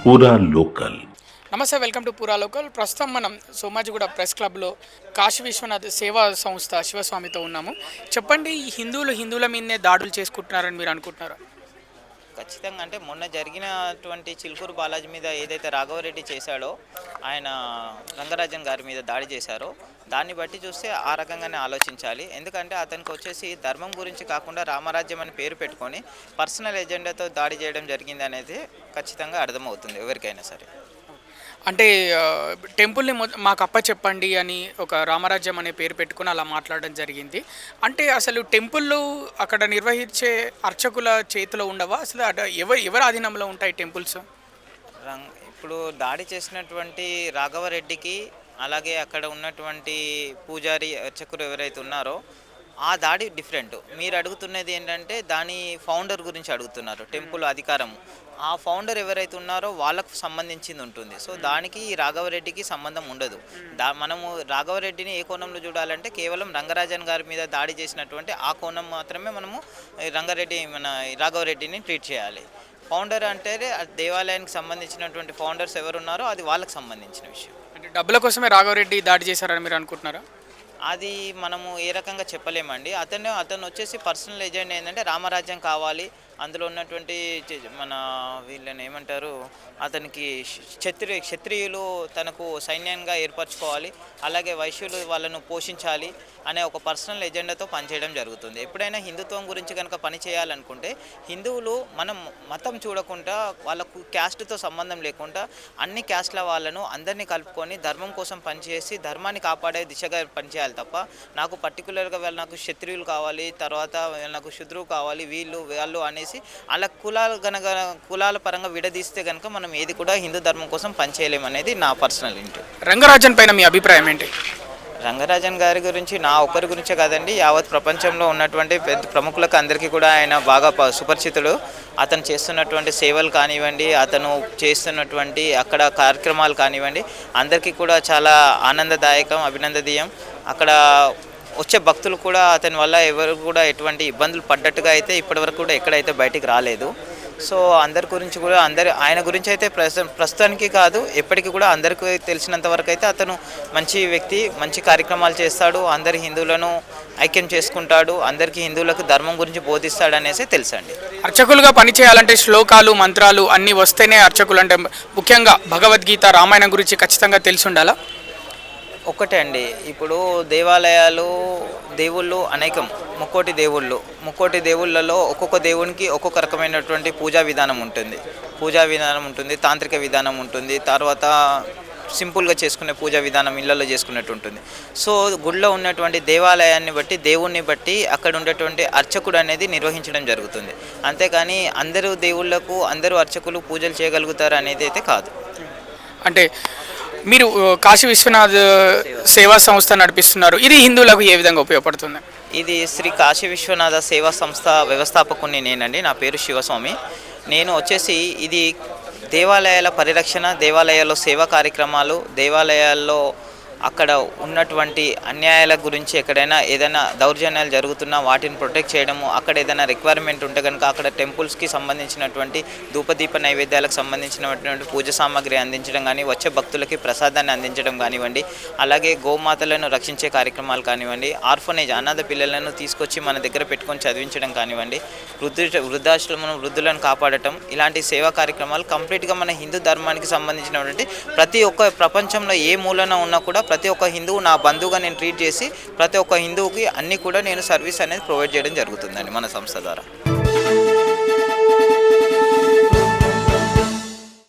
పూరా లోకల్. నమస్తే, welcome to పూరా లోకల్. ప్రస్తుతం మనం సోమాజిగూడ ప్రెస్ క్లబ్లో కాశీ విశ్వనాథ్ సేవా సంస్థ శివస్వామితో ఉన్నాము. చెప్పండి, ఈ హిందువుల మీదనే దాడులు చేసుకుంటున్నారని మీరు అనుకుంటున్నారా? ఖచ్చితంగా. అంటే మొన్న జరిగినటువంటి చిలుకూరు బాలాజీ మీద ఏదైతే రాఘవరెడ్డి చేశాడో, ఆయన రంగరాజన్ గారి మీద దాడి చేశారో, దాన్ని బట్టి చూస్తే ఆ రకంగానే ఆలోచించాలి. ఎందుకంటే అతనికి వచ్చేసి ధర్మం గురించి కాకుండా రామరాజ్యం అని పేరు పెట్టుకొని పర్సనల్ ఎజెండాతో దాడి చేయడం జరిగింది అనేది ఖచ్చితంగా అర్థమవుతుంది ఎవరికైనా సరే. అంటే టెంపుల్ని మాకు అప్పచెప్పండి అని ఒక రామరాజ్యం అనే పేరు పెట్టుకుని అలా మాట్లాడడం జరిగింది. అంటే అసలు టెంపుల్లో అక్కడ నిర్వహించే అర్చకుల చేతిలో ఉండవా? అసలు ఎవరి ఆధీనంలో ఉంటాయి టెంపుల్స్? ఇప్పుడు దాడి చేసినటువంటి రాఘవరెడ్డికి, అలాగే అక్కడ ఉన్నటువంటి పూజారి అర్చకులు ఎవరైతే ఉన్నారో ఆ దాడి డిఫరెంట్. మీరు అడుగుతున్నది ఏంటంటే దాని ఫౌండర్ గురించి అడుగుతున్నారు, టెంపుల్ అధికారము. ఆ ఫౌండర్ ఎవరైతే ఉన్నారో వాళ్ళకు సంబంధించింది ఉంటుంది. సో దానికి రాఘవరెడ్డికి సంబంధం ఉండదు. మనము రాఘవరెడ్డిని ఏ కోణంలో చూడాలంటే కేవలం రంగరాజన్ గారి మీద దాడి చేసినటువంటి ఆ కోణం మాత్రమే మనము రాఘవరెడ్డిని ట్రీట్ చేయాలి. ఫౌండర్ అంటే దేవాలయానికి సంబంధించినటువంటి ఫౌండర్స్ ఎవరున్నారో అది వాళ్ళకి సంబంధించిన విషయం. అంటే డబ్బుల కోసమే రాఘవరెడ్డి దాడి చేశారని మీరు అనుకుంటున్నారా? అది మనము ఏ రకంగా చెప్పలేమండి. అతను వచ్చేసి పర్సనల్ ఎజెండా ఏంటంటే రామరాజ్యం కావాలి, అందులో ఉన్నటువంటి మన వీళ్ళని ఏమంటారు, అతనికి క్షత్రియులు తనకు సైన్యంగా ఏర్పరచుకోవాలి, అలాగే వైశ్యులు వాళ్ళను పోషించాలి అనే ఒక పర్సనల్ ఎజెండాతో పనిచేయడం జరుగుతుంది. ఎప్పుడైనా హిందుత్వం గురించి కనుక పని చేయాలనుకుంటే హిందువులు మనం మతం చూడకుండా, వాళ్ళకు క్యాస్ట్తో సంబంధం లేకుండా అన్ని క్యాస్ట్ల వాళ్ళను అందరినీ కలుపుకొని ధర్మం కోసం పనిచేసి ధర్మాన్ని కాపాడే దిశగా పనిచేయాలి తప్ప నాకు పర్టికులర్గా నాకు క్షత్రియులు కావాలి, తర్వాత నాకు శూద్రులు కావాలి, వీళ్ళు వాళ్ళు అనేసి అలా కులాల పరంగా విడదీస్తే కనుక మనం ఏది కూడా హిందూ ధర్మం కోసం పనిచేయలేమనేది నా పర్సనల్ ఇంటి. రంగరాజన్ పైన మీ అభిప్రాయం ఏంటి? రంగరాజన్ గారి గురించి నా ఒక్కరి గురించే కాదండి, యావత్ ప్రపంచంలో ఉన్నటువంటి పెద్ద ప్రముఖులకు అందరికీ కూడా ఆయన బాగా సుపరిచితుడు. అతను చేస్తున్నటువంటి సేవలు కానివ్వండి, అతను చేస్తున్నటువంటి అక్కడ కార్యక్రమాలు కానివ్వండి, అందరికీ కూడా చాలా ఆనందదాయకం, అభినందనీయం. అక్కడ వచ్చే భక్తులు కూడా అతని వల్ల ఎవరు కూడా ఎటువంటి ఇబ్బందులు పడ్డట్టుగా అయితే ఇప్పటివరకు కూడా ఎక్కడైతే బయటికి రాలేదు. సో అందరి గురించి కూడా ఆయన గురించి అయితే ప్రస్తుతానికి కాదు, ఎప్పటికీ కూడా అందరికీ తెలిసినంత వరకు అయితే అతను మంచి వ్యక్తి, మంచి కార్యక్రమాలు చేస్తాడు, అందరి హిందువులను ఐక్యం చేసుకుంటాడు, అందరికీ హిందువులకు ధర్మం గురించి బోధిస్తాడు అనేసి తెలుసండి. అర్చకులుగా పనిచేయాలంటే శ్లోకాలు, మంత్రాలు అన్నీ వస్తేనే అర్చకులు అంటే ముఖ్యంగా భగవద్గీత, రామాయణం గురించి ఖచ్చితంగా తెలిసి ఉండాలా? ఒక్కటే అండి, ఇప్పుడు దేవాలయాలు దేవుళ్ళు అనేకం, ముక్కోటి దేవుళ్ళలో ఒక్కొక్క దేవునికి ఒక్కొక్క రకమైనటువంటి పూజా విధానం ఉంటుంది, తాంత్రిక విధానం ఉంటుంది, తర్వాత సింపుల్గా చేసుకునే పూజా విధానం ఇళ్లలో చేసుకున్నట్టు ఉంటుంది. సో గుడిలో ఉన్నటువంటి దేవాలయాన్ని బట్టి, దేవుణ్ణి బట్టి అక్కడ ఉండేటువంటి అర్చకుడు అనేది నిర్వహించడం జరుగుతుంది. అంతేకాని అందరూ దేవుళ్లకు అందరూ అర్చకులు పూజలు చేయగలుగుతారు అనేది అయితే కాదు. అంటే మీరు కాశీ విశ్వనాథ్ సేవా సంస్థ నడిపిస్తున్నారు, ఇది హిందువులకు ఏ విధంగా ఉపయోగపడుతుంది? ఇది శ్రీ కాశీ విశ్వనాథ సేవా సంస్థ వ్యవస్థాపకుని నేనండి. నా పేరు శివస్వామి. నేను వచ్చేసి ఇది దేవాలయాల పరిరక్షణ, దేవాలయాల్లో సేవా కార్యక్రమాలు, దేవాలయాల్లో అక్కడ ఉన్నటువంటి అన్యాయాల గురించి, ఎక్కడైనా ఏదైనా దౌర్జన్యాలు జరుగుతున్నా వాటిని ప్రొటెక్ట్ చేయడము, అక్కడ ఏదైనా రిక్వైర్మెంట్ ఉంటే కనుక అక్కడ టెంపుల్స్కి సంబంధించినటువంటి ధూపదీప నైవేద్యాలకు సంబంధించినటువంటి పూజ సామాగ్రి అందించడం కానీ, వచ్చే భక్తులకి ప్రసాదాన్ని అందించడం కానివ్వండి, అలాగే గోమాతలను రక్షించే కార్యక్రమాలు కానివ్వండి, ఆర్ఫనేజ్ అనాథ పిల్లలను తీసుకొచ్చి మన దగ్గర పెట్టుకొని చదివించడం కానివ్వండి, వృద్ధాశ్రమం వృద్ధులను కాపాడటం, ఇలాంటి సేవా కార్యక్రమాలు కంప్లీట్గా మన హిందూ ధర్మానికి సంబంధించినటువంటి ప్రతి ఒక్క ప్రపంచంలో ఏ మూలన ఉన్నా కూడా ప్రతి ఒక్క హిందువు నా బంధువుగా నేను ట్రీట్ చేసి ప్రతి ఒక్క హిందువుకి అన్నీ కూడా నేను సర్వీస్ అనేది ప్రొవైడ్ చేయడం జరుగుతుందండి మన సంస్థ ద్వారా.